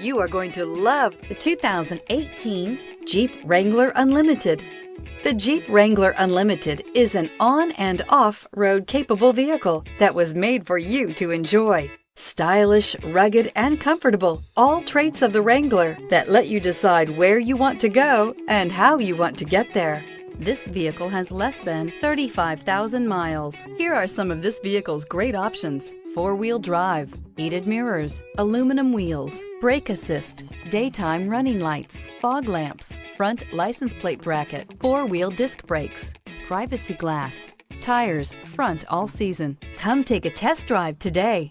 You are going to love the 2018 Jeep Wrangler Unlimited. The Jeep Wrangler Unlimited is an on- and off-road capable vehicle that was made for you to enjoy. Stylish, rugged, and comfortable, all traits of the Wrangler that let you decide where you want to go and how you want to get there. This vehicle has less than 35,000 miles. Here are some of this vehicle's great options: four-wheel drive, heated mirrors, aluminum wheels, brake assist, daytime running lights, fog lamps, front license plate bracket, four-wheel disc brakes, privacy glass, tires front all season. Come take a test drive today.